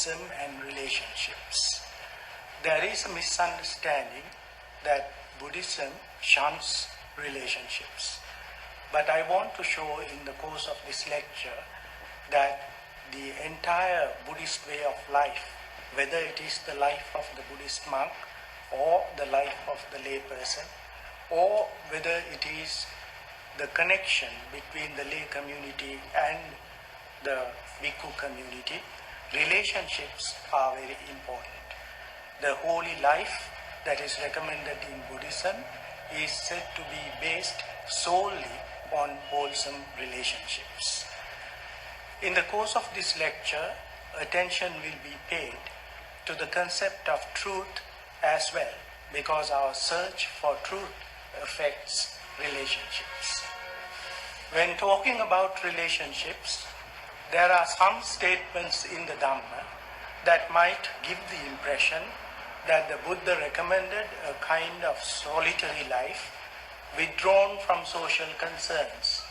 Buddhism and relationships. There is a misunderstanding that Buddhism shuns relationships. But I want to show in the course of this lecture that the entire Buddhist way of life, whether it is the life of the Buddhist monk or the life of the layperson, or whether it is the connection between the lay community and the bhikkhu community, relationships are very important. The holy life that is recommended in Buddhism is said to be based solely on wholesome relationships. In the course of this lecture, attention will be paid to the concept of truth as well, because our search for truth affects relationships. When talking about relationships, there are some statements in the Dhamma that might give the impression that the Buddha recommended a kind of solitary life withdrawn from social concerns,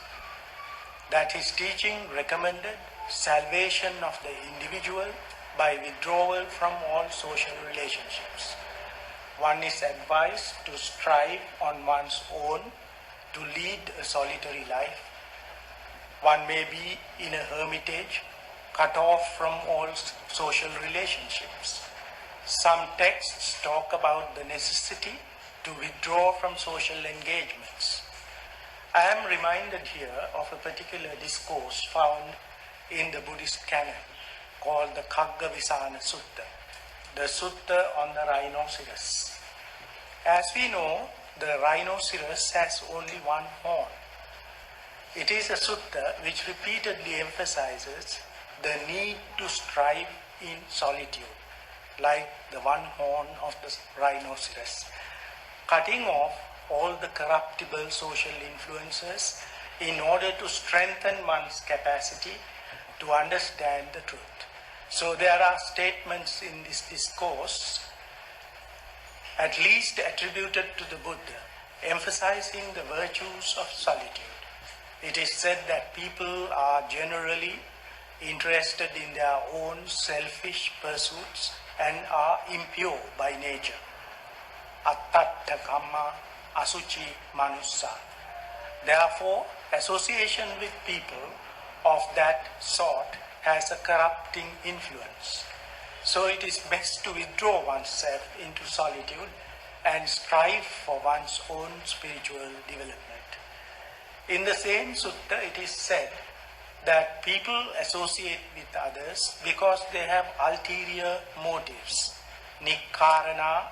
that his teaching recommended salvation of the individual by withdrawal from all social relationships. One is advised to strive on one's own to lead a solitary life. One may be in a hermitage, cut off from all social relationships. Some texts talk about the necessity to withdraw from social engagements. I am reminded here of a particular discourse found in the Buddhist canon called the Kaggavisana Sutta, the Sutta on the rhinoceros. As we know, the rhinoceros has only one horn. It is a sutta which repeatedly emphasizes the need to strive in solitude, like the one horn of the rhinoceros, cutting off all the corruptible social influences in order to strengthen one's capacity to understand the truth. So there are statements in this discourse, at least attributed to the Buddha, emphasizing the virtues of solitude. It is said that people are generally interested in their own selfish pursuits and are impure by nature. Attatta kamma asuci manussa. Therefore, association with people of that sort has a corrupting influence. So it is best to withdraw oneself into solitude and strive for one's own spiritual development. In the same sutta, it is said that people associate with others because they have ulterior motives. Nikkarana,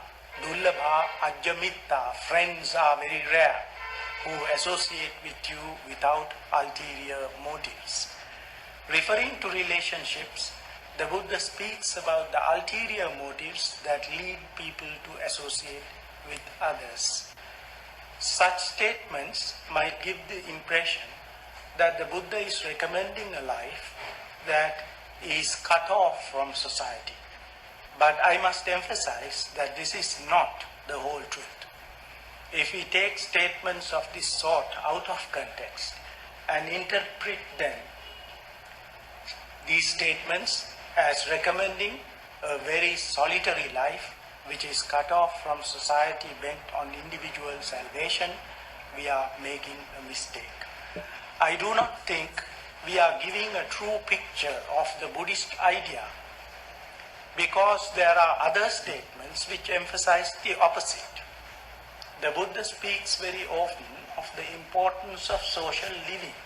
dullabha, ajjamitta, friends are very rare who associate with you without ulterior motives. Referring to relationships, the Buddha speaks about the ulterior motives that lead people to associate with others. Such statements might give the impression that the Buddha is recommending a life that is cut off from society. But I must emphasize that this is not the whole truth. If we take statements of this sort out of context and interpret them, these statements as recommending a very solitary life which is cut off from society bent on individual salvation, we are making a mistake. I do not think we are giving a true picture of the Buddhist idea, because there are other statements which emphasize the opposite. The Buddha speaks very often of the importance of social living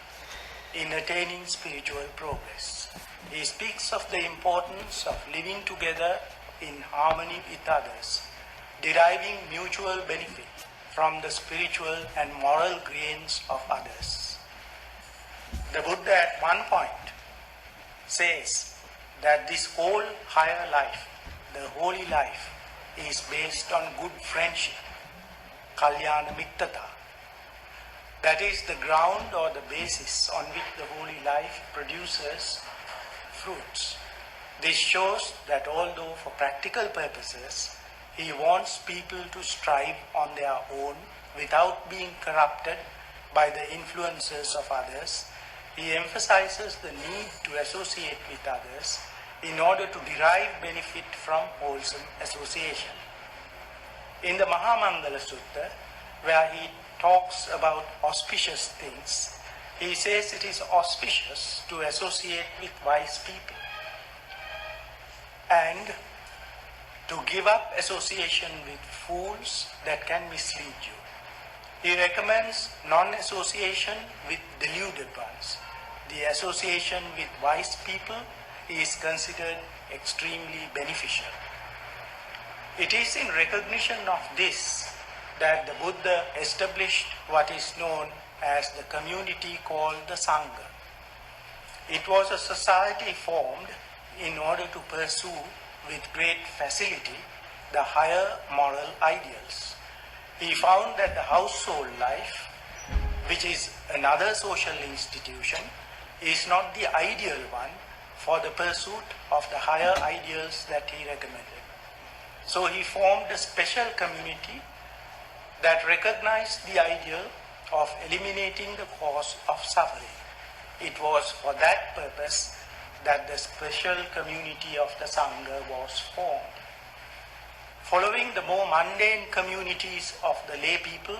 in attaining spiritual progress. He speaks of the importance of living together in harmony with others, deriving mutual benefit from the spiritual and moral gains of others. The Buddha at one point says that this whole higher life, the holy life, is based on good friendship, kalyana mittata. That is the ground or the basis on which the holy life produces fruits. This shows that although for practical purposes, he wants people to strive on their own without being corrupted by the influences of others, he emphasizes the need to associate with others in order to derive benefit from wholesome association. In the Mahamangala Sutta, where he talks about auspicious things, he says it is auspicious to associate with wise people and to give up association with fools that can mislead you. He recommends non-association with deluded ones. The association with wise people is considered extremely beneficial. It is in recognition of this that the Buddha established what is known as the community called the Sangha. It was a society formed in order to pursue with great facility the higher moral ideals. He found that the household life, which is another social institution, is not the ideal one for the pursuit of the higher ideals that he recommended. So he formed a special community that recognized the ideal of eliminating the cause of suffering. It was for that purpose that the special community of the Sangha was formed. Following the more mundane communities of the lay people,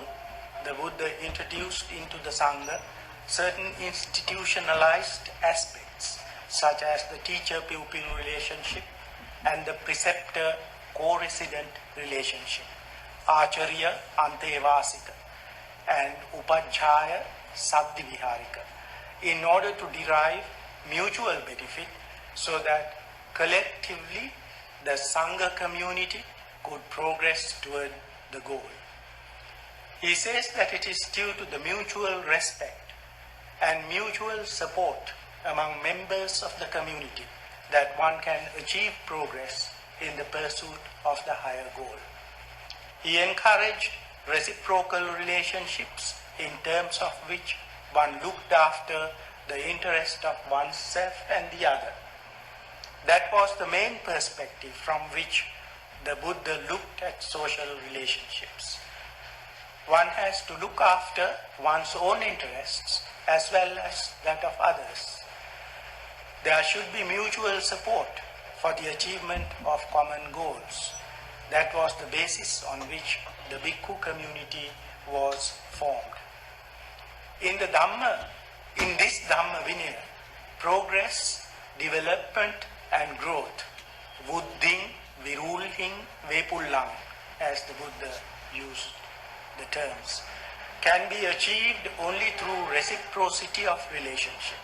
the Buddha introduced into the Sangha certain institutionalized aspects, such as the teacher-pupil relationship and the preceptor-co-resident relationship, Acharya Antevasika and Upajjhaya Saddhiviharika, in order to derive mutual benefit so that collectively the Sangha community could progress toward the goal. He says that it is due to the mutual respect and mutual support among members of the community that one can achieve progress in the pursuit of the higher goal. He encouraged reciprocal relationships in terms of which one looked after the interest of oneself and the other. That was the main perspective from which the Buddha looked at social relationships. One has to look after one's own interests as well as that of others. There should be mutual support for the achievement of common goals. That was the basis on which the Bhikkhu community was formed. In this Dhamma Vinaya, progress, development and growth, Buddhing, Virulhing, Vepullang, as the Buddha used the terms, can be achieved only through reciprocity of relationship,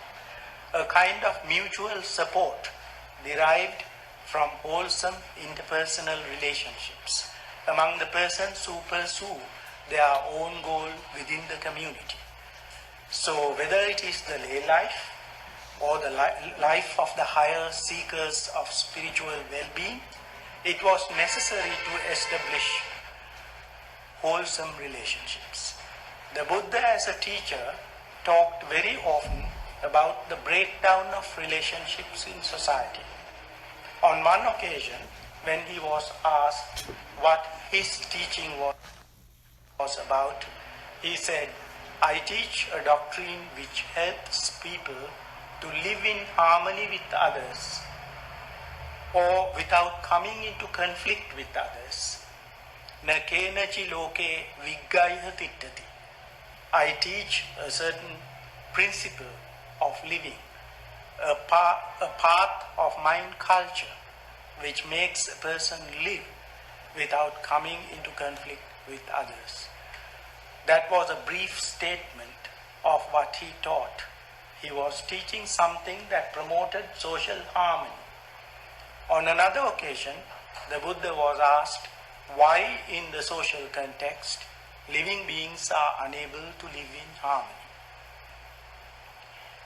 a kind of mutual support derived from wholesome interpersonal relationships among the persons who pursue their own goal within the community. So whether it is the lay life or the life of the higher seekers of spiritual well-being, it was necessary to establish wholesome relationships. The Buddha as a teacher talked very often about the breakdown of relationships in society. On one occasion, when he was asked what his teaching was about, he said, "I teach a doctrine which helps people to live in harmony with others or without coming into conflict with others. Na kenachi loke viggaya tittati." I teach a certain principle of living, a path of mind culture which makes a person live without coming into conflict with others. That was a brief statement of what he taught. He was teaching something that promoted social harmony. On another occasion, the Buddha was asked why in the social context living beings are unable to live in harmony.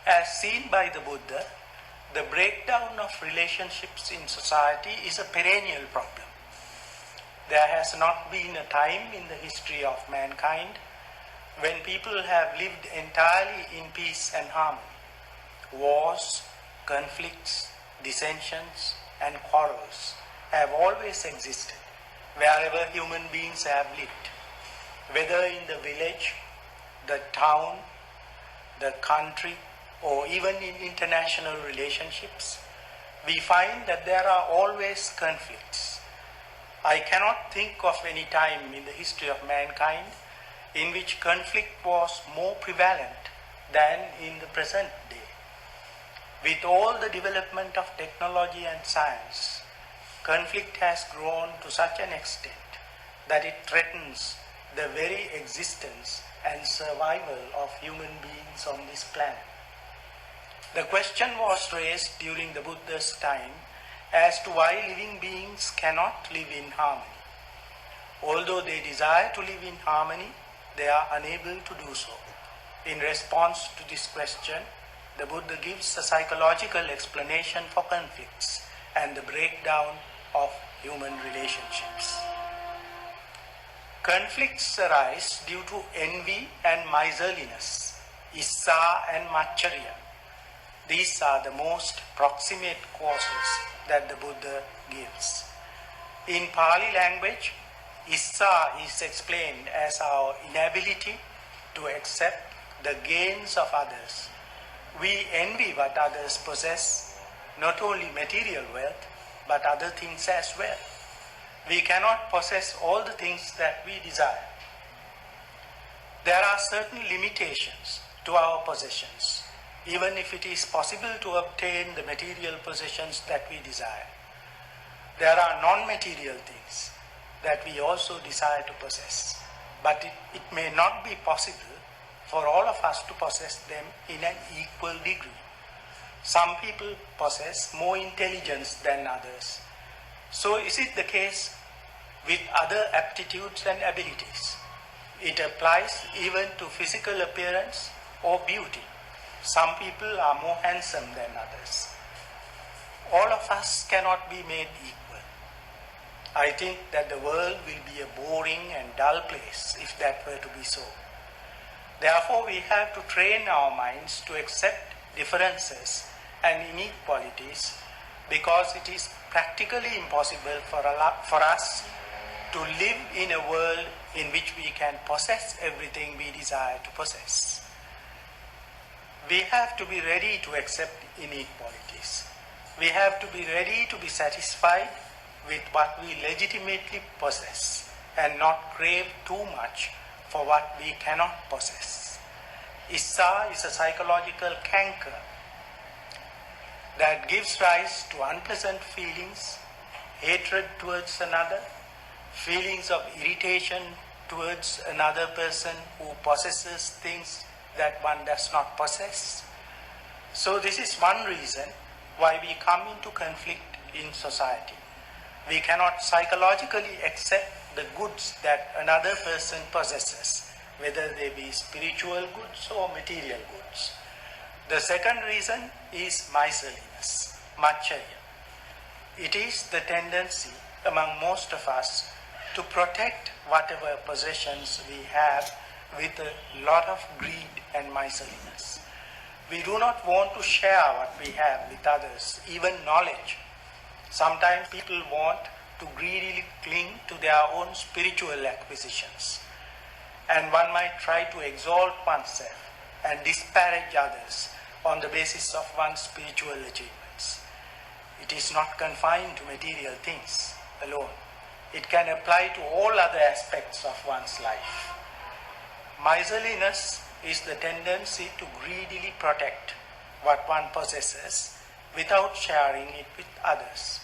As seen by the Buddha, the breakdown of relationships in society is a perennial problem. There has not been a time in the history of mankind when people have lived entirely in peace and harmony. Wars, conflicts, dissensions, and quarrels have always existed wherever human beings have lived, whether in the village, the town, the country, or even in international relationships. we find that there are always conflicts. I cannot think of any time in the history of mankind in which conflict was more prevalent than in the present day. With all the development of technology and science, conflict has grown to such an extent that it threatens the very existence and survival of human beings on this planet. The question was raised during the Buddha's time as to why living beings cannot live in harmony. Although they desire to live in harmony, they are unable to do so. In response to this question, the Buddha gives a psychological explanation for conflicts and the breakdown of human relationships. Conflicts arise due to envy and miserliness, issa and maccharya. These are the most proximate causes that the Buddha gives. In Pali language, issa is explained as our inability to accept the gains of others. We envy what others possess, not only material wealth, but other things as well. We cannot possess all the things that we desire. There are certain limitations to our possessions, even if it is possible to obtain the material possessions that we desire. There are non-material things that we also desire to possess, but it may not be possible for all of us to possess them in an equal degree. Some people possess more intelligence than others. So is it the case with other aptitudes and abilities? It applies even to physical appearance or beauty. Some people are more handsome than others. All of us cannot be made equal. I think that the world will be a boring and dull place if that were to be so. Therefore, we have to train our minds to accept differences and inequalities, because it is practically impossible for us to live in a world in which we can possess everything we desire to possess. We have to be ready to accept inequalities. We have to be ready to be satisfied with what we legitimately possess and not crave too much for what we cannot possess. Issa is a psychological canker that gives rise to unpleasant feelings, hatred towards another, feelings of irritation towards another person who possesses things that one does not possess. So this is one reason why we come into conflict in society. We cannot psychologically accept the goods that another person possesses, whether they be spiritual goods or material goods. The second reason is miserliness, maccharya. It is the tendency among most of us to protect whatever possessions we have with a lot of greed and miserliness. We do not want to share what we have with others, even knowledge. Sometimes people want to greedily cling to their own spiritual acquisitions, and one might try to exalt oneself and disparage others on the basis of one's spiritual achievements. It is not confined to material things alone. It can apply to all other aspects of one's life. Miserliness is the tendency to greedily protect what one possesses without sharing it with others.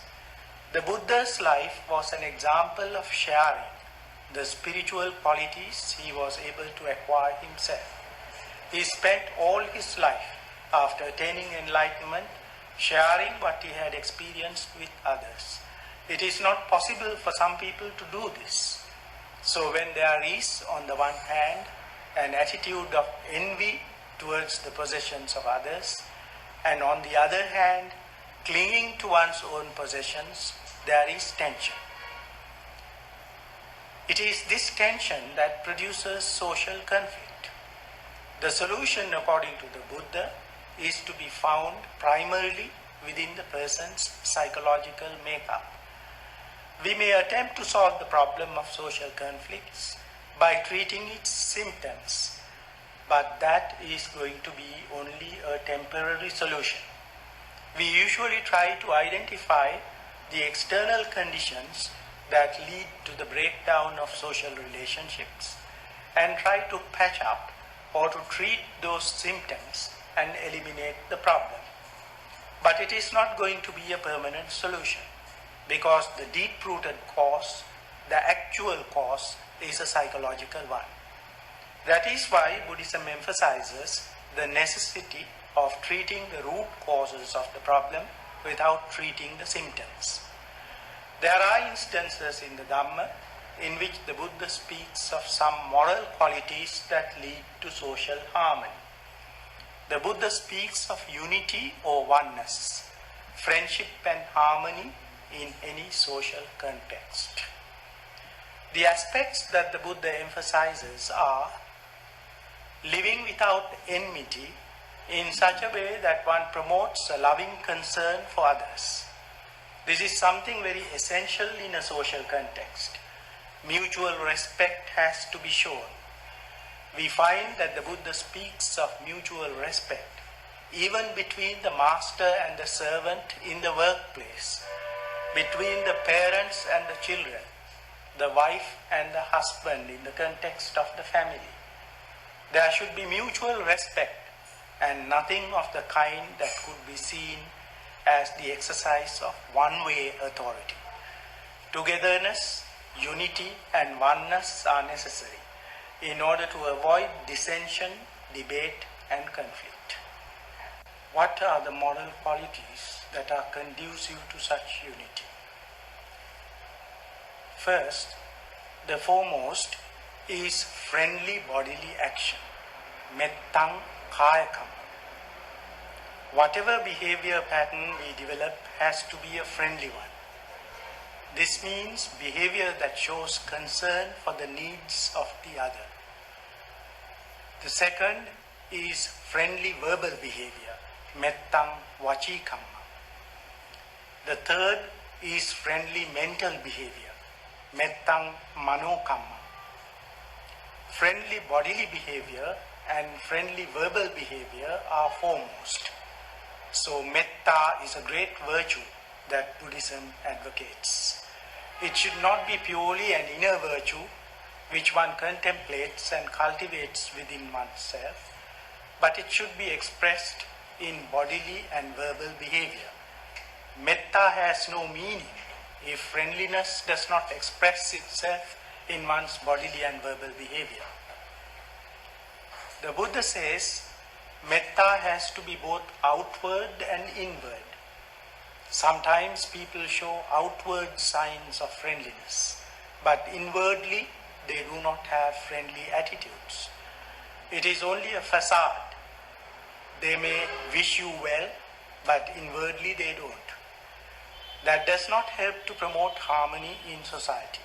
The Buddha's life was an example of sharing the spiritual qualities he was able to acquire himself. He spent all his life, after attaining enlightenment, sharing what he had experienced with others. It is not possible for some people to do this. So when there is, on the one hand, an attitude of envy towards the possessions of others, and on the other hand, clinging to one's own possessions, there is tension. It is this tension that produces social conflict. The solution, according to the Buddha, is to be found primarily within the person's psychological makeup. We may attempt to solve the problem of social conflicts by treating its symptoms, but that is going to be only a temporary solution. We usually try to identify the external conditions that lead to the breakdown of social relationships and try to patch up or to treat those symptoms and eliminate the problem. But it is not going to be a permanent solution because the deep-rooted cause, the actual cause, is a psychological one. That is why Buddhism emphasizes the necessity of treating the root causes of the problem without treating the symptoms. There are instances in the Dhamma in which the Buddha speaks of some moral qualities that lead to social harmony. The Buddha speaks of unity or oneness, friendship and harmony in any social context. The aspects that the Buddha emphasizes are living without enmity in such a way that one promotes a loving concern for others. This is something very essential in a social context. Mutual respect has to be shown. We find that the Buddha speaks of mutual respect even between the master and the servant in the workplace, between the parents and the children, the wife and the husband in the context of the family. There should be mutual respect and nothing of the kind that could be seen as the exercise of one-way authority. Togetherness, unity and oneness are necessary in order to avoid dissension, debate and conflict. What are the moral qualities that are conducive to such unity? First, the foremost is friendly bodily action, mettang kayakam. Whatever behavior pattern we develop has to be a friendly one. This means behavior that shows concern for the needs of the other. The second is friendly verbal behavior, mettang vachikamma. The third is friendly mental behavior, mettang manokamma. Friendly bodily behavior and friendly verbal behavior are foremost. So metta is a great virtue that Buddhism advocates. It should not be purely an inner virtue which one contemplates and cultivates within oneself, but it should be expressed in bodily and verbal behavior. Metta has no meaning if friendliness does not express itself in one's bodily and verbal behavior. The Buddha says metta has to be both outward and inward. Sometimes people show outward signs of friendliness, but inwardly they do not have friendly attitudes. It is only a facade. They may wish you well, but inwardly they don't. That does not help to promote harmony in society.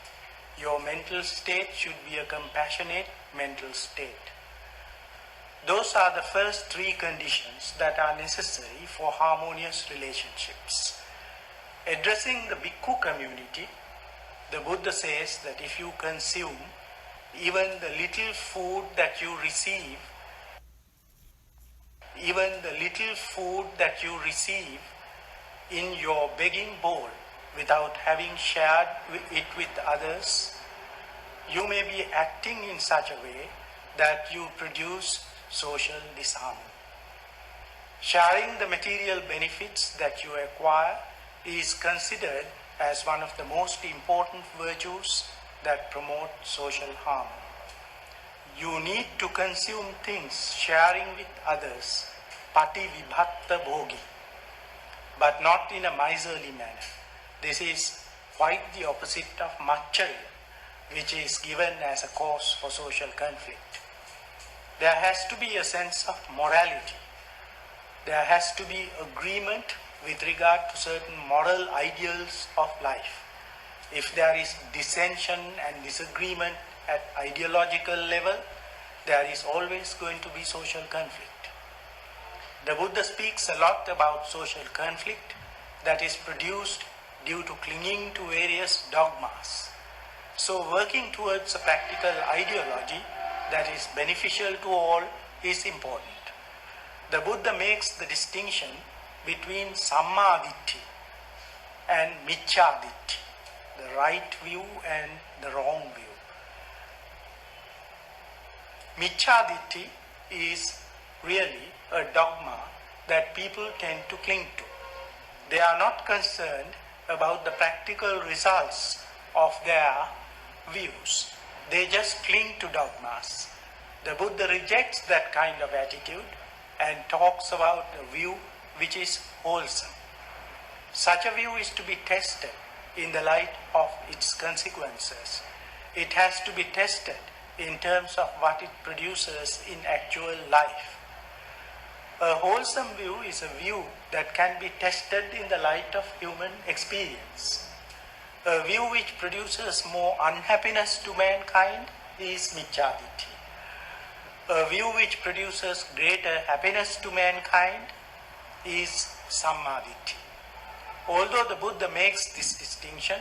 Your mental state should be a compassionate mental state. Those are the first three conditions that are necessary for harmonious relationships. Addressing the bhikkhu community, the Buddha says that if you consume even the little food that you receive, in your begging bowl without having shared it with others, you may be acting in such a way that you produce social disharmony. Sharing the material benefits that you acquire is considered as one of the most important virtues that promote social harmony. You need to consume things sharing with others, pati vibhatta bhogi, but not in a miserly manner. This is quite the opposite of maccharya, which is given as a cause for social conflict. There has to be a sense of morality. There has to be agreement with regard to certain moral ideals of life. If there is dissension and disagreement at ideological level, there is always going to be social conflict. The Buddha speaks a lot about social conflict that is produced due to clinging to various dogmas. So working towards a practical ideology that is beneficial to all is important. The Buddha makes the distinction between Sammaditthi and Micchaditti, the right view and the wrong view. Micchaditti is really a dogma that people tend to cling to. They are not concerned about the practical results of their views. They just cling to dogmas. The Buddha rejects that kind of attitude and talks about a view which is wholesome. Such a view is to be tested in the light of its consequences. It has to be tested in terms of what it produces in actual life. A wholesome view is a view that can be tested in the light of human experience. A view which produces more unhappiness to mankind is Micchaditti. A view which produces greater happiness to mankind is Sammaditthi. Although the Buddha makes this distinction,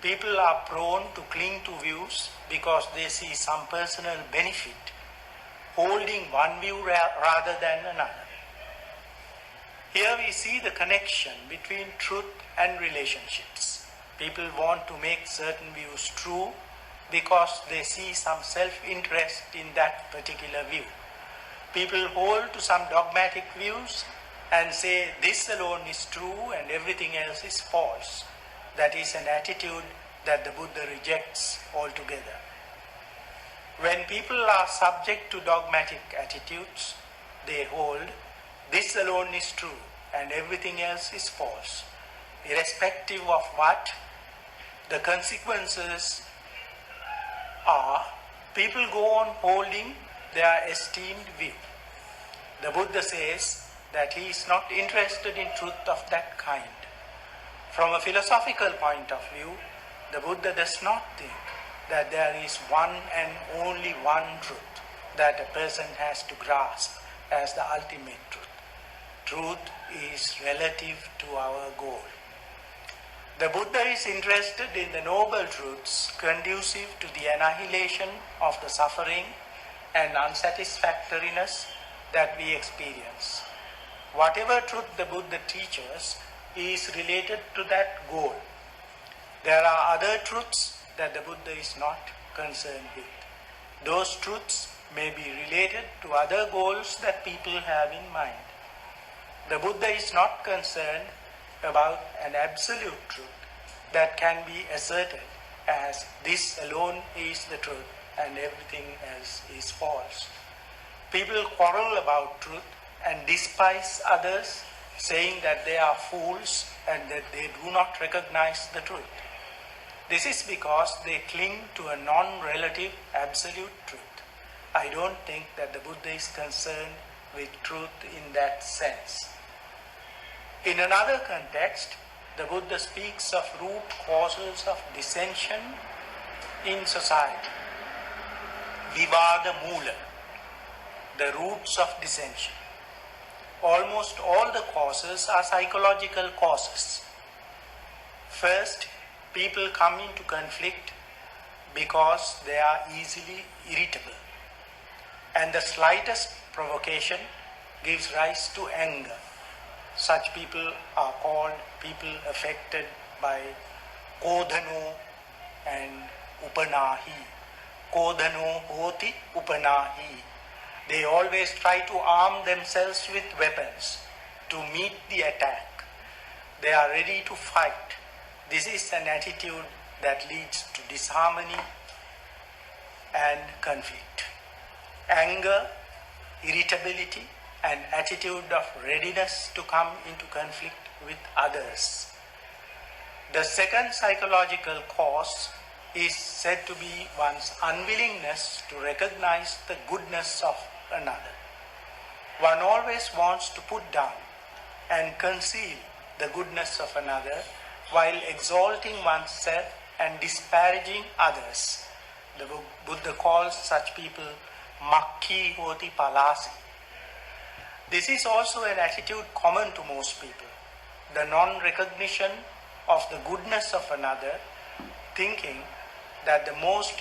people are prone to cling to views because they see some personal benefit holding one view rather than another. Here we see the connection between truth and relationships. People want to make certain views true because they see some self-interest in that particular view. People hold to some dogmatic views and say this alone is true and everything else is false. That is an attitude that the Buddha rejects altogether. When people are subject to dogmatic attitudes, they hold this alone is true and everything else is false. Irrespective of what the consequences are, people go on holding their esteemed view. The Buddha says that he is not interested in truth of that kind. From a philosophical point of view, the Buddha does not think that there is one and only one truth that a person has to grasp as the ultimate truth. Truth is relative to our goal. The Buddha is interested in the noble truths conducive to the annihilation of the suffering and unsatisfactoriness that we experience. Whatever truth the Buddha teaches is related to that goal. There are other truths that the Buddha is not concerned with. Those truths may be related to other goals that people have in mind. The Buddha is not concerned about an absolute truth that can be asserted as this alone is the truth and everything else is false. People quarrel about truth and despise others, saying that they are fools and that they do not recognize the truth. This is because they cling to a non-relative absolute truth. I don't think that the Buddha is concerned with truth in that sense. In another context, the Buddha speaks of root causes of dissension in society. Vivada Mula, the roots of dissension. Almost all the causes are psychological causes. First, people come into conflict because they are easily irritable, and the slightest provocation gives rise to anger. Such people are called people affected by Kodhano and Upanahi. Kodhano hoti Upanahi. They always try to arm themselves with weapons to meet the attack. They are ready to fight. This is an attitude that leads to disharmony and conflict. Anger, irritability, an attitude of readiness to come into conflict with others. The second psychological cause is said to be one's unwillingness to recognize the goodness of another. One always wants to put down and conceal the goodness of another while exalting oneself and disparaging others. The Buddha calls such people Makki Hoti Palasi. This is also an attitude common to most people, the non-recognition of the goodness of another, thinking that the most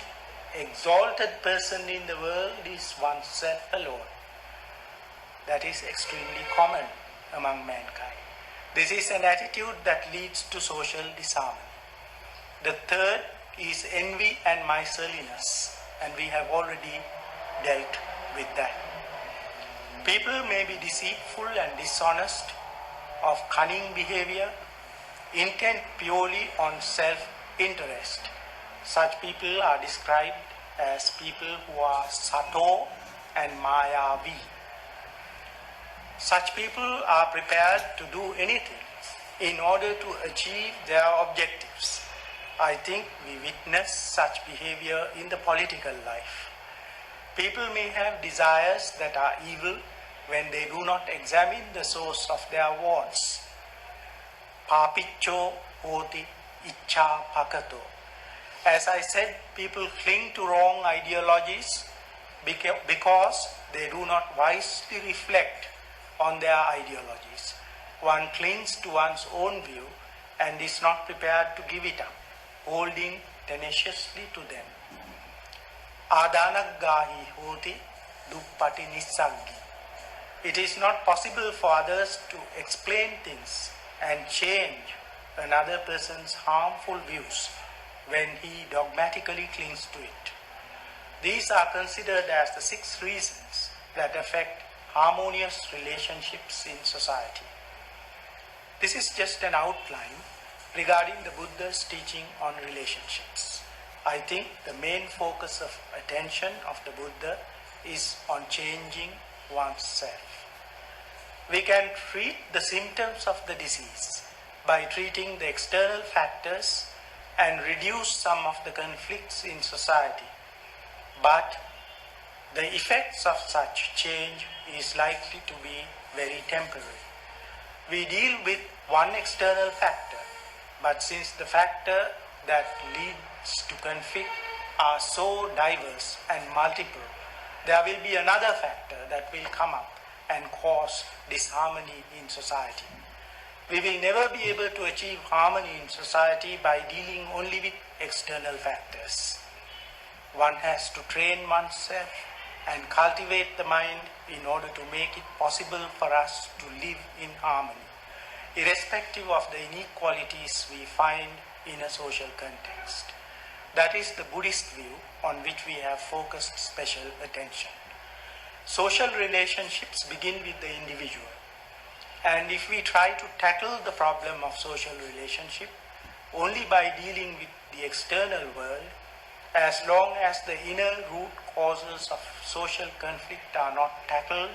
exalted person in the world is oneself alone. That is extremely common among mankind. This is an attitude that leads to social disharmony. The third is envy and miserliness, and we have already dealt with that. People may be deceitful and dishonest, of cunning behavior, intent purely on self-interest. Such people are described as people who are Sato and Mayavi. Such people are prepared to do anything in order to achieve their objectives. I think we witness such behavior in the political life. People may have desires that are evil when they do not examine the source of their wants. Papicho hoti icha pakato. As I said, people cling to wrong ideologies because they do not wisely reflect on their ideologies. One clings to one's own view and is not prepared to give it up, holding tenaciously to them. Adanagahi hoti duppati nissaggi. It is not possible for others to explain things and change another person's harmful views when he dogmatically clings to it. These are considered as the 6 reasons that affect harmonious relationships in society. This is just an outline regarding the Buddha's teaching on relationships. I think the main focus of attention of the Buddha is on changing oneself. We can treat the symptoms of the disease by treating the external factors and reduce some of the conflicts in society. But the effects of such change is likely to be very temporary. We deal with one external factor, but since the factor that leads to conflict are so diverse and multiple, there will be another factor that will come up and cause disharmony in society. We will never be able to achieve harmony in society by dealing only with external factors. One has to train oneself and cultivate the mind in order to make it possible for us to live in harmony, irrespective of the inequalities we find in a social context. That is the Buddhist view on which we have focused special attention. Social relationships begin with the individual. And if we try to tackle the problem of social relationship only by dealing with the external world, as long as the inner root causes of social conflict are not tackled,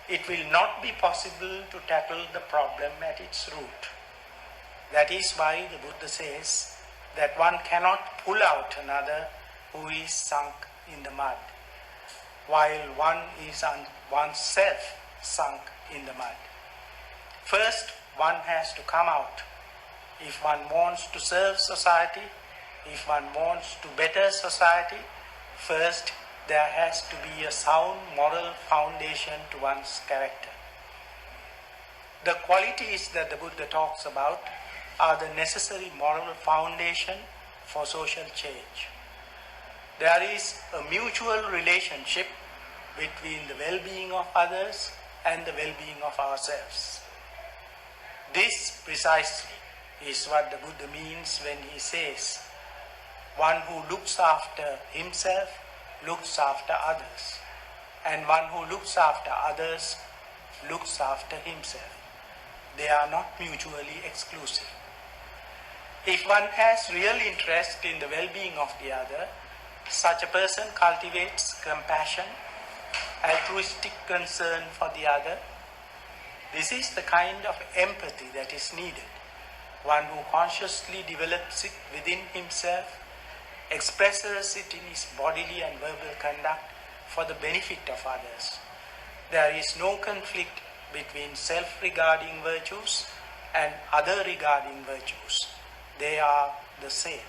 it will not be possible to tackle the problem at its root. That is why the Buddha says that one cannot pull out another who is sunk in the mud, while one is oneself sunk in the mud. First, one has to come out. If one wants to serve society, if one wants to better society, first there has to be a sound moral foundation to one's character. The qualities that the Buddha talks about are the necessary moral foundation for social change. There is a mutual relationship between the well-being of others and the well-being of ourselves. This precisely is what the Buddha means when he says, one who looks after himself looks after others, and one who looks after others looks after himself. They are not mutually exclusive. If one has real interest in the well-being of the other, such a person cultivates compassion, altruistic concern for the other. This is the kind of empathy that is needed. One who consciously develops it within himself, expresses it in his bodily and verbal conduct for the benefit of others. There is no conflict between self-regarding virtues and other-regarding virtues. They are the same.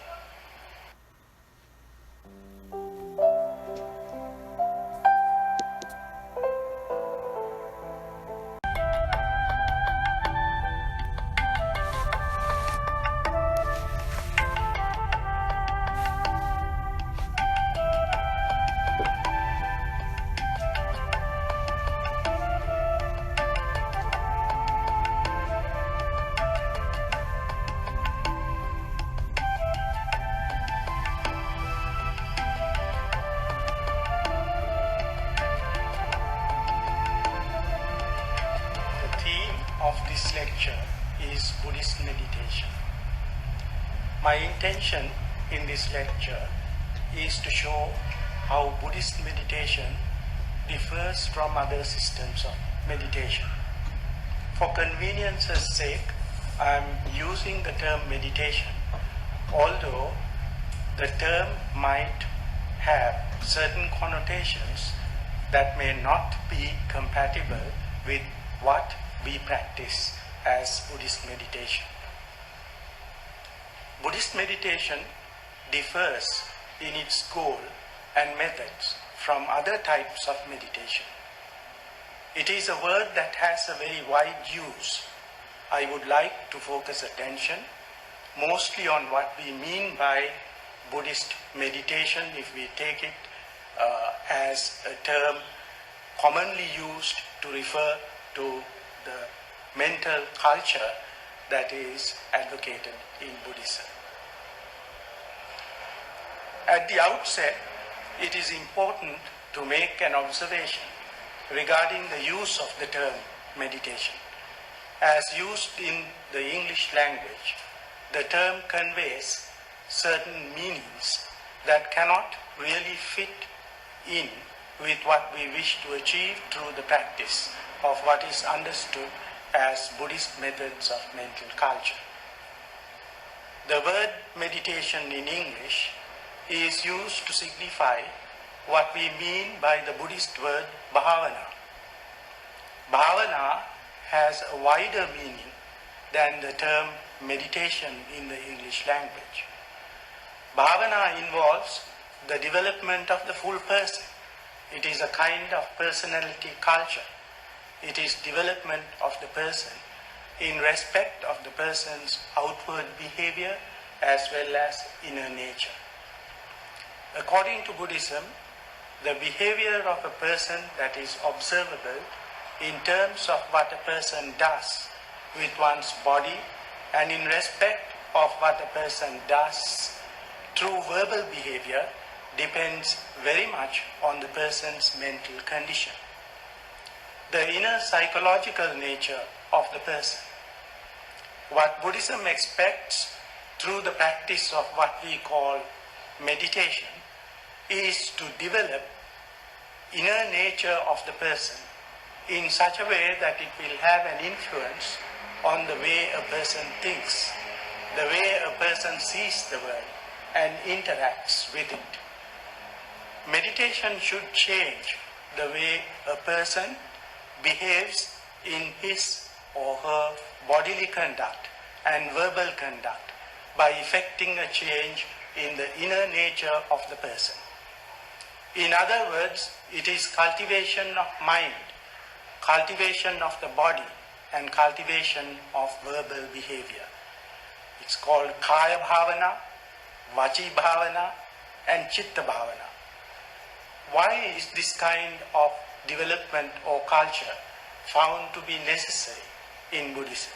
My intention in this lecture is to show how Buddhist meditation differs from other systems of meditation. For convenience's sake, I am using the term meditation, although the term might have certain connotations that may not be compatible with what we practice as Buddhist meditation. Buddhist meditation differs in its goal and methods from other types of meditation. It is a word that has a very wide use. I would like to focus attention mostly on what we mean by Buddhist meditation, if we take it as a term commonly used to refer to the mental culture that is advocated in Buddhism. At the outset, it is important to make an observation regarding the use of the term meditation. As used in the English language, the term conveys certain meanings that cannot really fit in with what we wish to achieve through the practice of what is understood as Buddhist methods of mental culture. The word meditation in English is used to signify what we mean by the Buddhist word bhavana. Bhavana has a wider meaning than the term meditation in the English language. Bhavana involves the development of the full person. It is a kind of personality culture. It is development of the person in respect of the person's outward behavior as well as inner nature. According to Buddhism, the behavior of a person that is observable in terms of what a person does with one's body and in respect of what a person does through verbal behavior depends very much on the person's mental condition. The inner psychological nature of the person. What Buddhism expects through the practice of what we call meditation is to develop inner nature of the person in such a way that it will have an influence on the way a person thinks, the way a person sees the world and interacts with it. Meditation should change the way a person behaves in his or her bodily conduct and verbal conduct by effecting a change in the inner nature of the person. In other words, it is cultivation of mind, cultivation of the body, and cultivation of verbal behavior. It's called Kaya Bhavana, Vachi Bhavana, and Chitta Bhavana. Why is this kind of development or culture found to be necessary in Buddhism?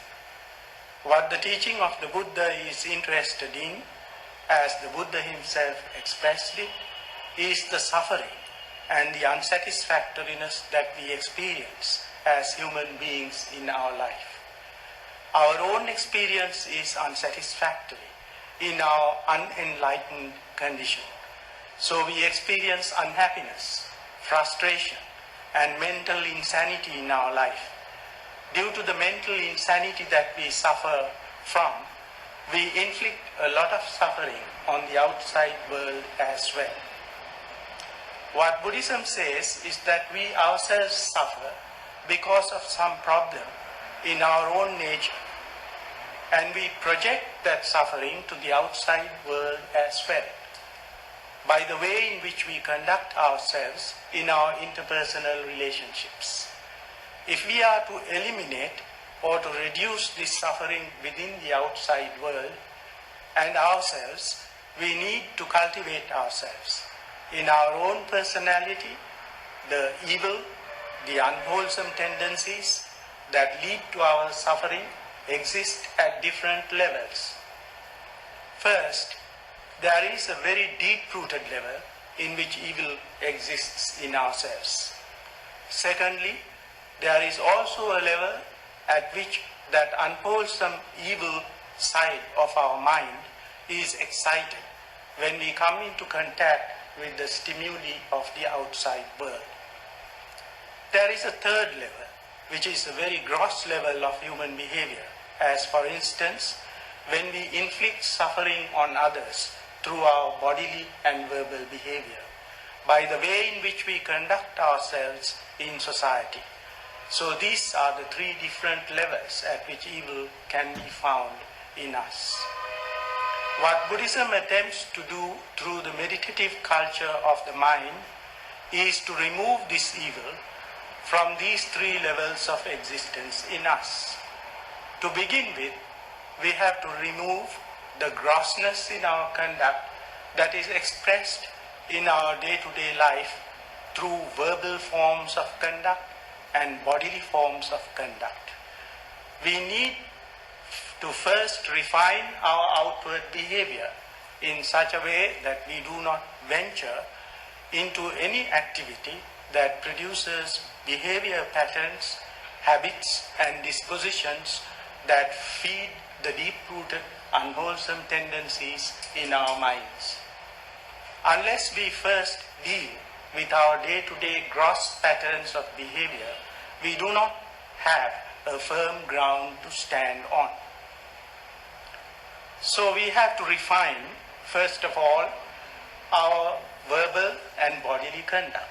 What the teaching of the Buddha is interested in, as the Buddha himself expressed it, is the suffering and the unsatisfactoriness that we experience as human beings in our life. Our own experience is unsatisfactory in our unenlightened condition. So we experience unhappiness, frustration, and mental insanity in our life. Due to the mental insanity that we suffer from, we inflict a lot of suffering on the outside world as well. What Buddhism says is that we ourselves suffer because of some problem in our own nature, and we project that suffering to the outside world as well by the way in which we conduct ourselves in our interpersonal relationships. If we are to eliminate or to reduce this suffering within the outside world and ourselves, we need to cultivate ourselves. In our own personality, the evil, the unwholesome tendencies that lead to our suffering exist at different levels. First, there is a very deep-rooted level in which evil exists in ourselves. Secondly, there is also a level at which that unwholesome evil side of our mind is excited when we come into contact with the stimuli of the outside world. There is a third level, which is a very gross level of human behavior, as for instance, when we inflict suffering on others through our bodily and verbal behavior, by the way in which we conduct ourselves in society. So these are the three different levels at which evil can be found in us. What Buddhism attempts to do through the meditative culture of the mind is to remove this evil from these three levels of existence in us. To begin with, we have to remove the grossness in our conduct that is expressed in our day-to-day life through verbal forms of conduct and bodily forms of conduct. We need to first refine our outward behavior in such a way that we do not venture into any activity that produces behavior patterns, habits, and dispositions that feed the deep-rooted unwholesome tendencies in our minds. Unless we first deal with our day-to-day gross patterns of behavior, we do not have a firm ground to stand on. So we have to refine, first of all, our verbal and bodily conduct.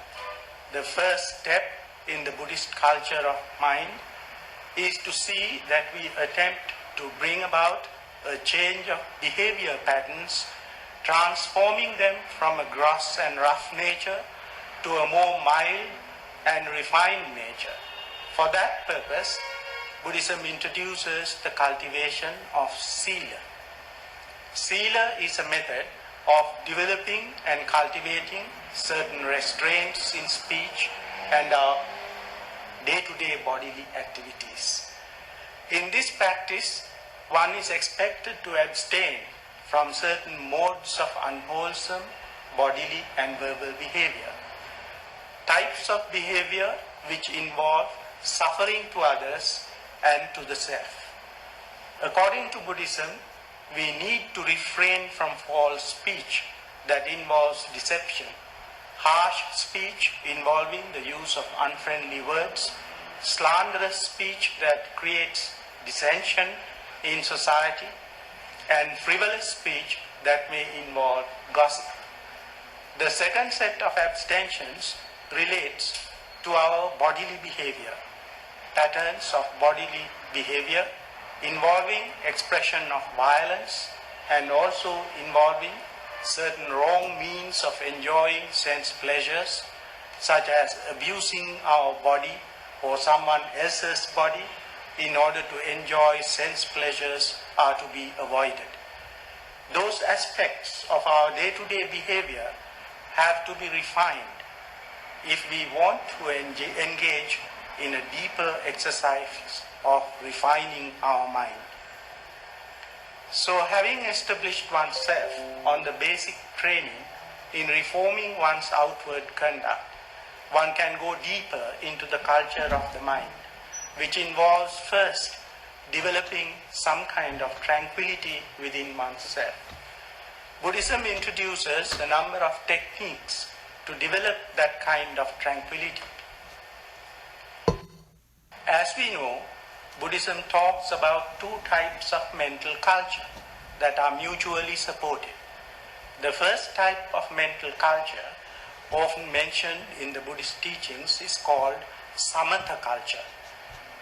The first step in the Buddhist culture of mind is to see that we attempt to bring about a change of behavior patterns, transforming them from a gross and rough nature to a more mild and refined nature. For that purpose, Buddhism introduces the cultivation of sila. Sila is a method of developing and cultivating certain restraints in speech and our day-to-day bodily activities. In this practice, one is expected to abstain from certain modes of unwholesome bodily and verbal behavior. Types of behavior which involve suffering to others and to the self. According to Buddhism, we need to refrain from false speech that involves deception, harsh speech involving the use of unfriendly words, slanderous speech that creates dissension in society, and frivolous speech that may involve gossip. The second set of abstentions relates to our bodily behavior, patterns of bodily behavior involving expression of violence and also involving certain wrong means of enjoying sense pleasures, such as abusing our body or someone else's body in order to enjoy sense pleasures, are to be avoided. Those aspects of our day-to-day behavior have to be refined if we want to engage in a deeper exercise of refining our mind. So having established oneself on the basic training in reforming one's outward conduct, one can go deeper into the culture of the mind, which involves first developing some kind of tranquility within oneself. Buddhism introduces a number of techniques to develop that kind of tranquility. As we know, Buddhism talks about two types of mental culture that are mutually supportive. The first type of mental culture, often mentioned in the Buddhist teachings, is called samatha culture.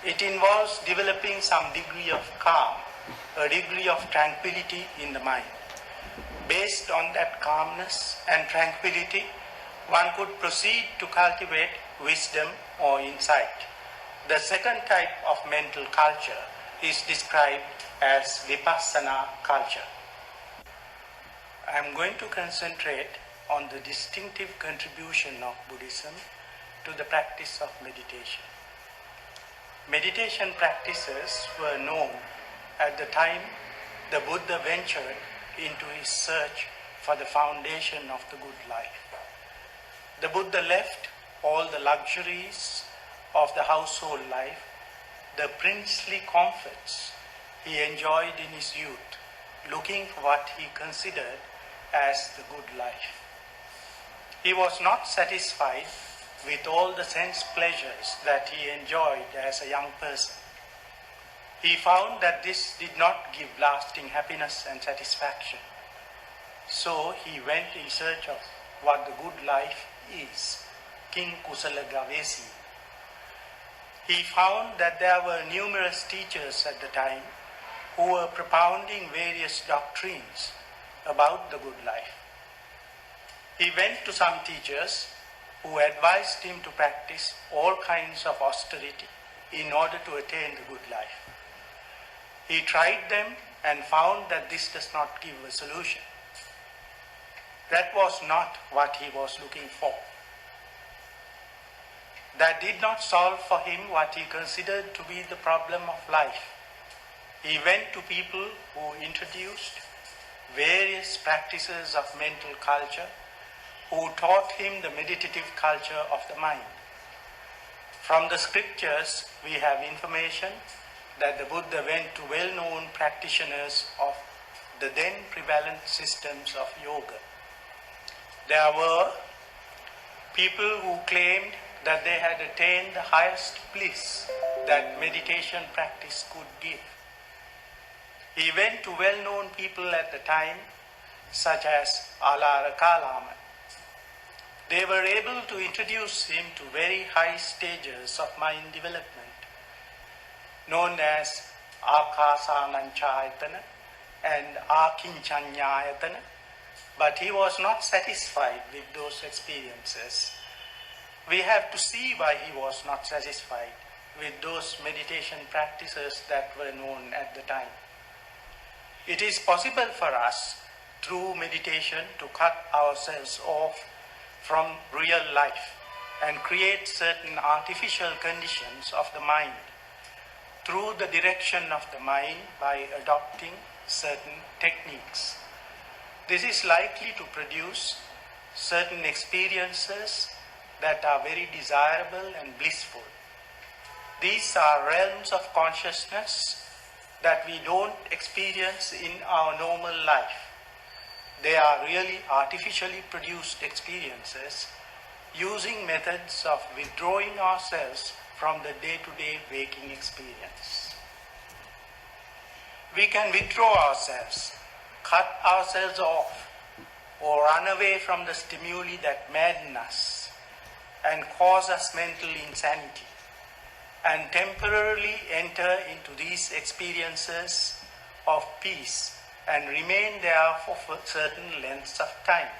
It involves developing some degree of calm, a degree of tranquility in the mind. Based on that calmness and tranquility, one could proceed to cultivate wisdom or insight. The second type of mental culture is described as vipassana culture. I am going to concentrate on the distinctive contribution of Buddhism to the practice of meditation. Meditation practices were known at the time the Buddha ventured into his search for the foundation of the good life. The Buddha left all the luxuries of the household life, the princely comforts he enjoyed in his youth, looking for what he considered as the good life. He was not satisfied with all the sense pleasures that he enjoyed as a young person. He found that this did not give lasting happiness and satisfaction. So he went in search of what the good life is, King Kusala Gavesi. He found that there were numerous teachers at the time who were propounding various doctrines about the good life. He went to some teachers who advised him to practice all kinds of austerity in order to attain the good life. He tried them and found that this does not give a solution. That was not what he was looking for. That did not solve for him what he considered to be the problem of life. He went to people who introduced various practices of mental culture, who taught him the meditative culture of the mind. From the scriptures, we have information that the Buddha went to well-known practitioners of the then prevalent systems of yoga. There were people who claimed that they had attained the highest bliss that meditation practice could give. He went to well-known people at the time, such as Alara Kalama. They were able to introduce him to very high stages of mind development, known as Akasananchayatana and Akinchanyayatana, but he was not satisfied with those experiences. We have to see why he was not satisfied with those meditation practices that were known at the time. It is possible for us, through meditation, to cut ourselves off from real life and create certain artificial conditions of the mind through the direction of the mind by adopting certain techniques. This is likely to produce certain experiences that are very desirable and blissful. These are realms of consciousness that we don't experience in our normal life. They are really artificially produced experiences using methods of withdrawing ourselves from the day-to-day waking experience. We can withdraw ourselves, cut ourselves off, or run away from the stimuli that madden us and cause us mental insanity, and temporarily enter into these experiences of peace and remain there for certain lengths of time.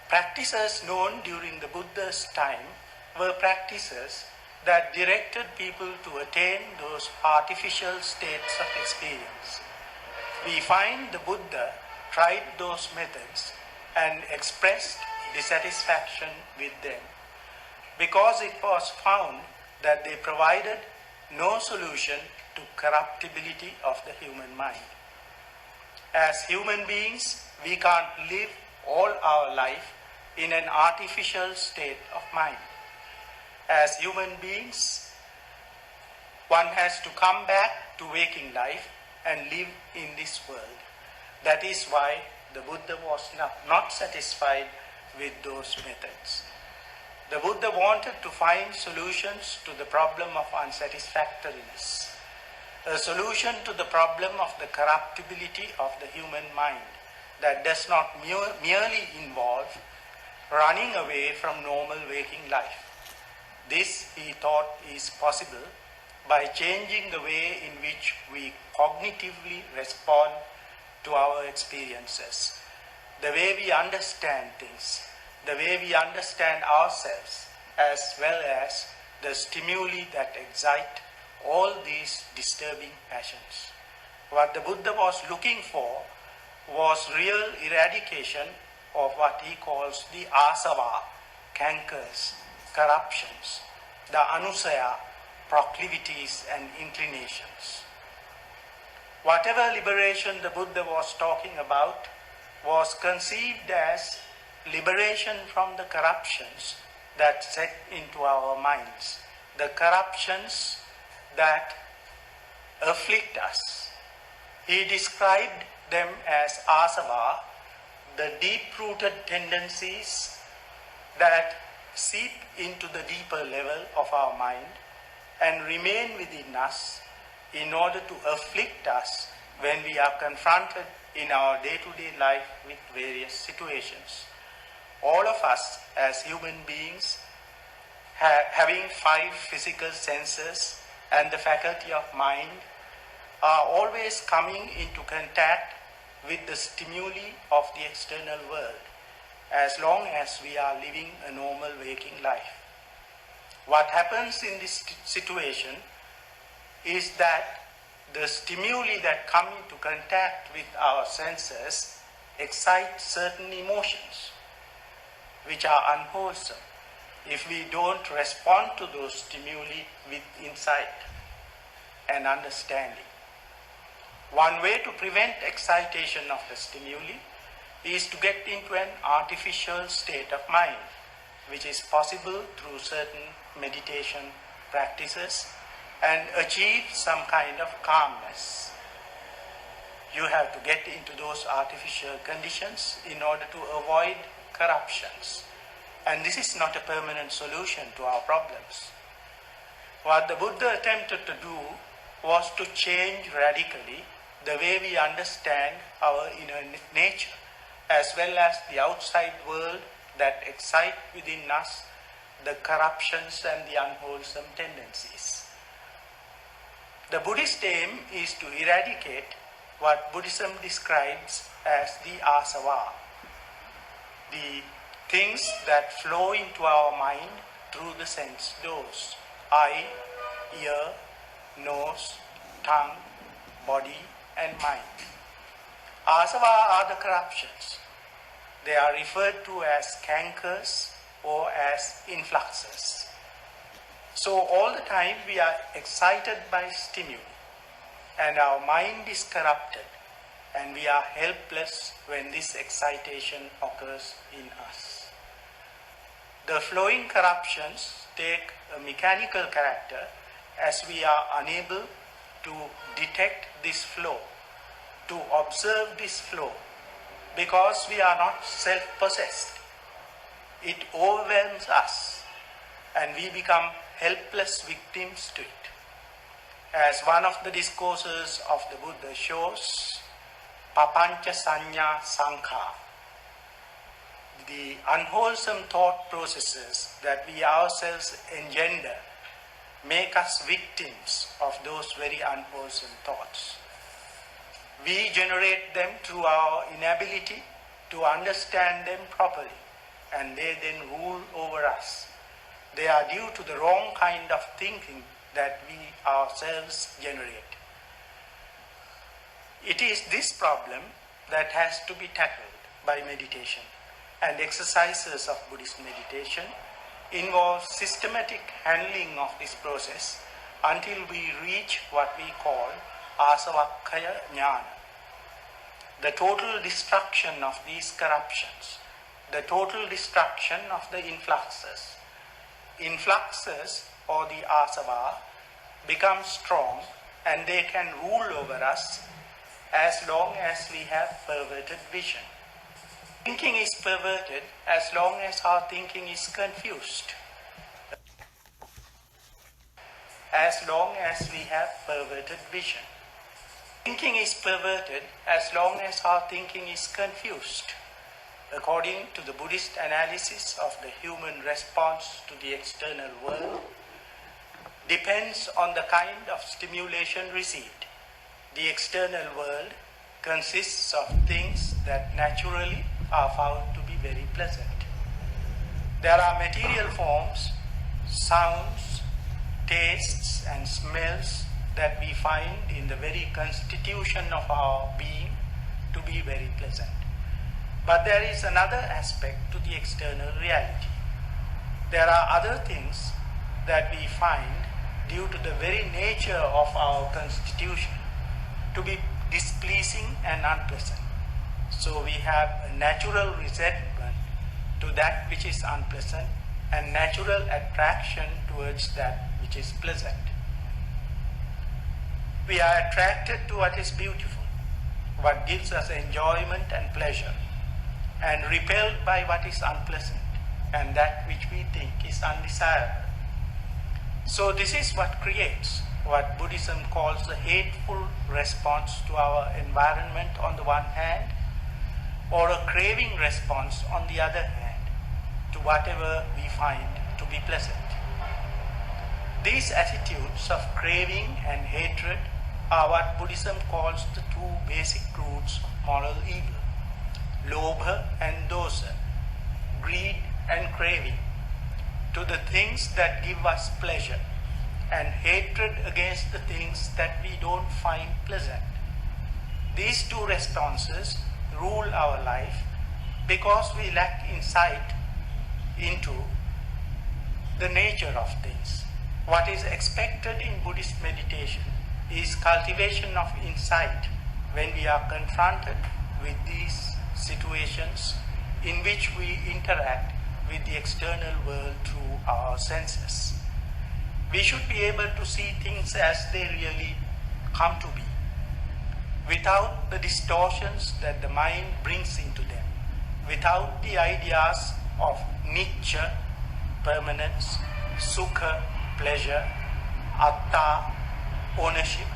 Practices known during the Buddha's time were practices that directed people to attain those artificial states of experience. We find the Buddha tried those methods and expressed dissatisfaction with them because it was found that they provided no solution to corruptibility of the human mind. As human beings, we can't live all our life in an artificial state of mind. As human beings, one has to come back to waking life and live in this world. That is why the Buddha was not satisfied with those methods. The Buddha wanted to find solutions to the problem of unsatisfactoriness, a solution to the problem of the corruptibility of the human mind that does not merely involve running away from normal waking life. This, he thought, is possible by changing the way in which we cognitively respond to our experiences, the way we understand things, the way we understand ourselves, as well as the stimuli that excite all these disturbing passions. What the Buddha was looking for was real eradication of what he calls the asava, cankers, corruptions, the anusaya, proclivities and inclinations. Whatever liberation the Buddha was talking about was conceived as liberation from the corruptions that set into our minds, the corruptions that afflict us, He described them as asava, the deep-rooted tendencies that seep into the deeper level of our mind and remain within us in order to afflict us when we are confronted in our day-to-day life with various situations. All of us as human beings, having 5 physical senses and the faculty of mind, are always coming into contact with the stimuli of the external world as long as we are living a normal waking life. What happens in this situation is that the stimuli that come into contact with our senses excite certain emotions which are unwholesome if we don't respond to those stimuli with insight and understanding. One way to prevent excitation of the stimuli is to get into an artificial state of mind, which is possible through certain meditation practices, and achieve some kind of calmness. You have to get into those artificial conditions in order to avoid corruptions. And this is not a permanent solution to our problems. What the Buddha attempted to do was to change radically the way we understand our inner nature, as well as the outside world that excite within us the corruptions and the unwholesome tendencies. The Buddhist aim is to eradicate what Buddhism describes as the asava, the things that flow into our mind through the sense doors: eye, ear, nose, tongue, body, and mind. Asava are the corruptions. They are referred to as cankers or as influxes. So all the time we are excited by stimuli, and our mind is corrupted, and we are helpless when this excitation occurs in us. The flowing corruptions take a mechanical character as we are unable to detect this flow, to observe this flow, because we are not self-possessed. It overwhelms us and we become helpless victims to it. As one of the discourses of the Buddha shows, papancha sanya sankha, the unwholesome thought processes that we ourselves engender make us victims of those very unwholesome thoughts. We generate them through our inability to understand them properly, and they then rule over us. They are due to the wrong kind of thinking that we ourselves generate. It is this problem that has to be tackled by meditation, and exercises of Buddhist meditation involve systematic handling of this process until we reach what we call asavakkaya jnana, the total destruction of these corruptions, the total destruction of the influxes. Influxes, or the asava, become strong and they can rule over us as long as we have perverted vision. Thinking is perverted as long as our thinking is confused. As long as we have perverted vision. Thinking is perverted as long as our thinking is confused. According to the Buddhist analysis of the human response to the external world, depends on the kind of stimulation received. The external world consists of things that naturally are found to be very pleasant. There are material forms, sounds, tastes and smells that we find in the very constitution of our being to be very pleasant. But there is another aspect to the external reality. There are other things that we find due to the very nature of our constitution to be displeasing and unpleasant. So we have a natural resentment to that which is unpleasant and natural attraction towards that which is pleasant. We are attracted to what is beautiful what gives us enjoyment and pleasure, and repelled by what is unpleasant and that which we think is undesirable. So this is what creates what Buddhism calls a hateful response to our environment on the one hand, or a craving response on the other hand to whatever we find to be pleasant. These attitudes of craving and hatred are what Buddhism calls the two basic roots of moral evil: lobha and dosa, greed and craving, to the things that give us pleasure, and hatred against the things that we don't find pleasant. These two responses rule our life because we lack insight into the nature of things. What is expected in Buddhist meditation is cultivation of insight when we are confronted with these situations in which we interact with the external world through our senses. We should be able to see things as they really come to be, without the distortions that the mind brings into them, without the ideas of nityā, permanence, sukha, pleasure, atta, ownership.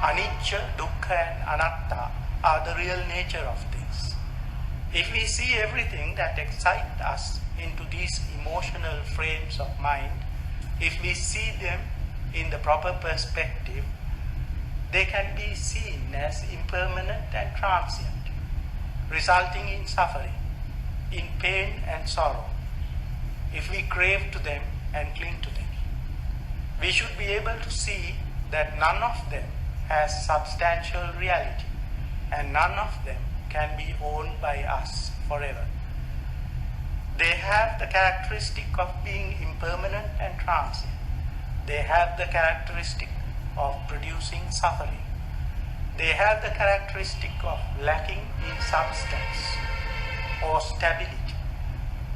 Anicca, dukkha and anatta are the real nature of things. If we see everything that excites us into these emotional frames of mind, if we see them in the proper perspective, they can be seen as impermanent and transient, resulting in suffering, in pain and sorrow, if we crave to them and cling to them. We should be able to see that none of them has substantial reality, and none of them can be owned by us forever. They have the characteristic of being impermanent and transient. They have the characteristic of producing suffering. They have the characteristic of lacking in substance or stability.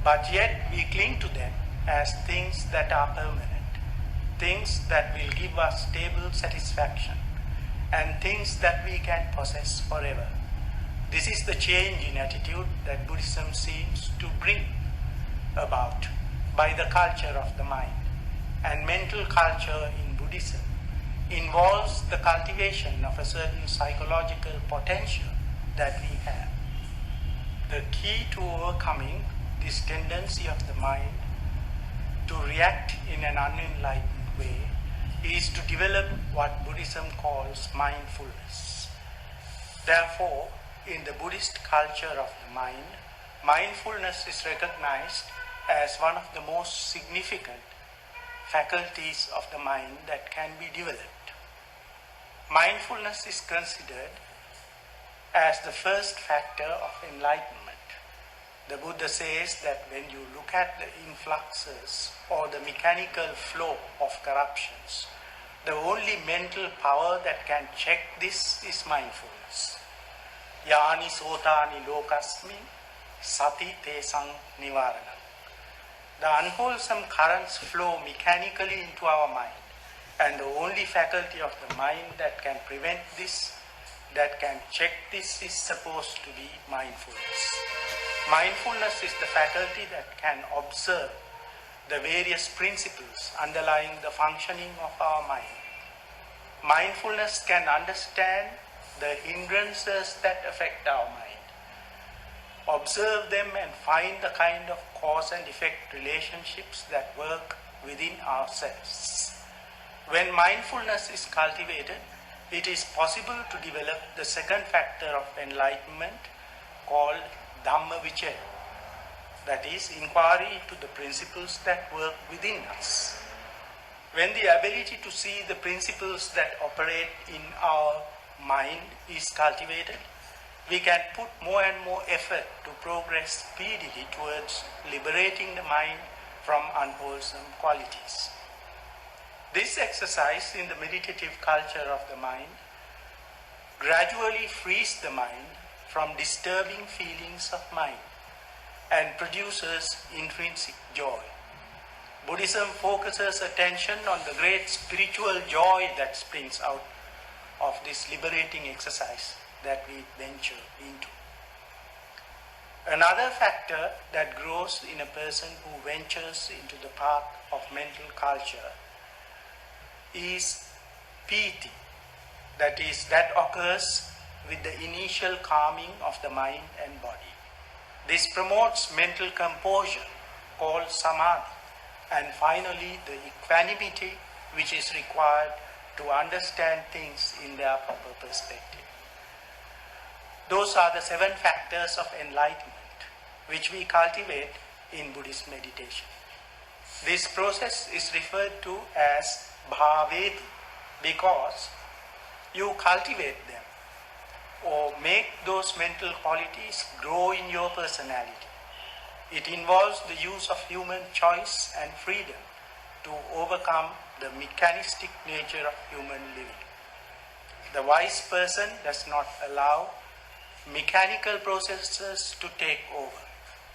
But yet we cling to them as things that are permanent, things that will give us stable satisfaction, and things that we can possess forever. This is the change in attitude that Buddhism seems to bring about by the culture of the mind. And mental culture in Buddhism involves the cultivation of a certain psychological potential that we have. The key to overcoming this tendency of the mind to react in an unenlightened way is to develop what Buddhism calls mindfulness. Therefore, in the Buddhist culture of the mind, mindfulness is recognized as one of the most significant faculties of the mind that can be developed. Mindfulness is considered as the first factor of enlightenment. The Buddha says that when you look at the influxes or the mechanical flow of corruptions, the only mental power that can check this is mindfulness. Yāni sotāni lokasmi sati tesang nivaranam. The unwholesome currents flow mechanically into our mind, and the only faculty of the mind that can prevent this, that can check this, is supposed to be mindfulness. Mindfulness is the faculty that can observe the various principles underlying the functioning of our mind. Mindfulness can understand the hindrances that affect our mind, observe them and find the kind of cause and effect relationships that work within ourselves. When mindfulness is cultivated, it is possible to develop the second factor of enlightenment called Dhamma Vichaya, that is, inquiry into the principles that work within us. When the ability to see the principles that operate in our mind is cultivated, we can put more and more effort to progress speedily towards liberating the mind from unwholesome qualities. This exercise in the meditative culture of the mind gradually frees the mind from disturbing feelings of mind and produces intrinsic joy. Buddhism focuses attention on the great spiritual joy that springs out of this liberating exercise, that we venture into. Another factor that grows in a person who ventures into the path of mental culture is piti, that occurs with the initial calming of the mind and body. This promotes mental composure called samadhi, and finally the equanimity which is required to understand things in their proper perspective. Those are the 7 factors of enlightenment which we cultivate in Buddhist meditation. This process is referred to as bhaveti because you cultivate them or make those mental qualities grow in your personality. It involves the use of human choice and freedom to overcome the mechanistic nature of human living. The wise person does not allow mechanical processes to take over,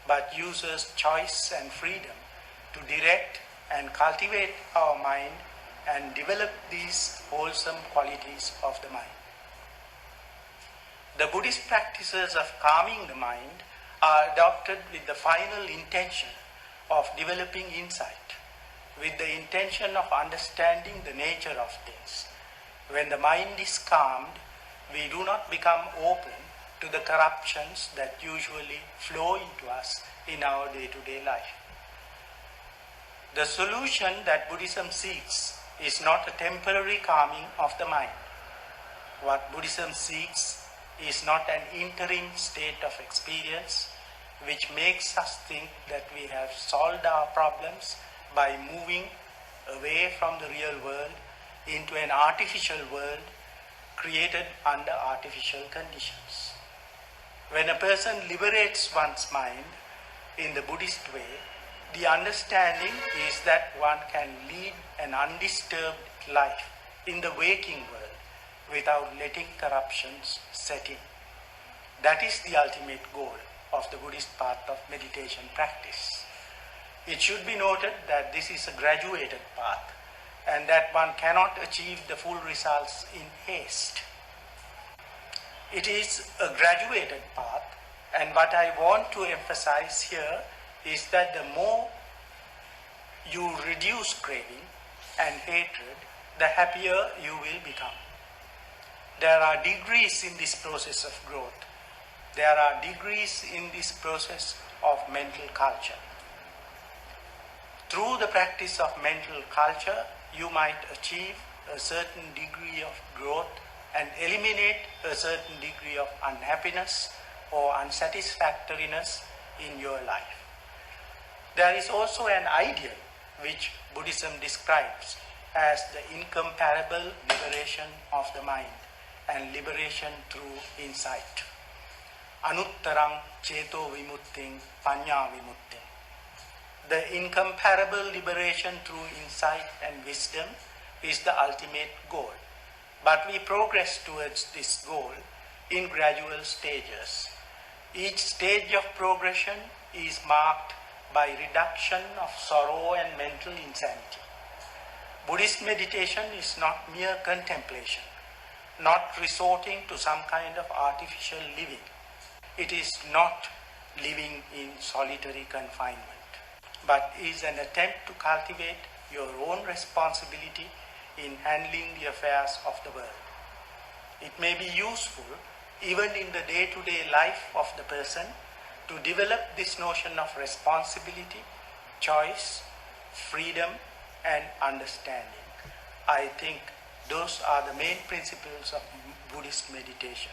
but uses choice and freedom to direct and cultivate our mind and develop these wholesome qualities of the mind. The Buddhist practices of calming the mind are adopted with the final intention of developing insight, with the intention of understanding the nature of things. When the mind is calmed, we do not become open to the corruptions that usually flow into us in our day-to-day life. The solution that Buddhism seeks is not a temporary calming of the mind. What Buddhism seeks is not an interim state of experience which makes us think that we have solved our problems by moving away from the real world into an artificial world created under artificial conditions. When a person liberates one's mind in the Buddhist way, the understanding is that one can lead an undisturbed life in the waking world without letting corruptions set in. That is the ultimate goal of the Buddhist path of meditation practice. It should be noted that this is a graduated path and that one cannot achieve the full results in haste. It is a graduated path, and what I want to emphasize here is that the more you reduce craving and hatred, the happier you will become. There are degrees in this process of growth. There are degrees in this process of mental culture. Through the practice of mental culture, you might achieve a certain degree of growth and eliminate a certain degree of unhappiness or unsatisfactoriness in your life. There is also an ideal which Buddhism describes as the incomparable liberation of the mind and liberation through insight. Anuttarang ceto vimutting panya vimutting. The incomparable liberation through insight and wisdom is the ultimate goal. But we progress towards this goal in gradual stages. Each stage of progression is marked by reduction of sorrow and mental insanity. Buddhist meditation is not mere contemplation, not resorting to some kind of artificial living. It is not living in solitary confinement, but is an attempt to cultivate your own responsibility in handling the affairs of the world. It may be useful even in the day-to-day life of the person to develop this notion of responsibility, choice, freedom, and understanding. I think those are the main principles of Buddhist meditation.